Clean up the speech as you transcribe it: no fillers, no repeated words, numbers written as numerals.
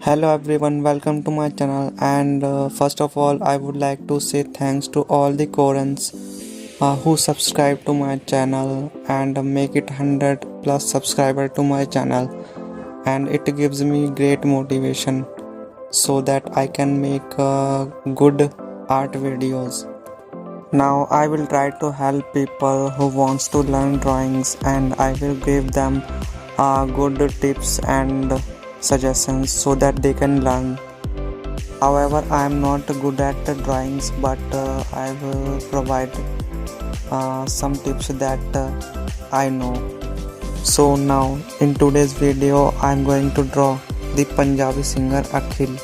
Hello everyone, welcome to my channel. And first of all, I would like to say thanks to all the Koreans who subscribe to my channel and make it 100 plus subscriber to my channel. And it gives me great motivation so that I can make good art videos. Now I will try to help people who wants to learn drawings, and I will give them good tips and suggestions so that they can learn. However, I am not good at the drawings, but I will provide some tips that I know. So now in today's video I am going to draw the Punjabi singer Akhil.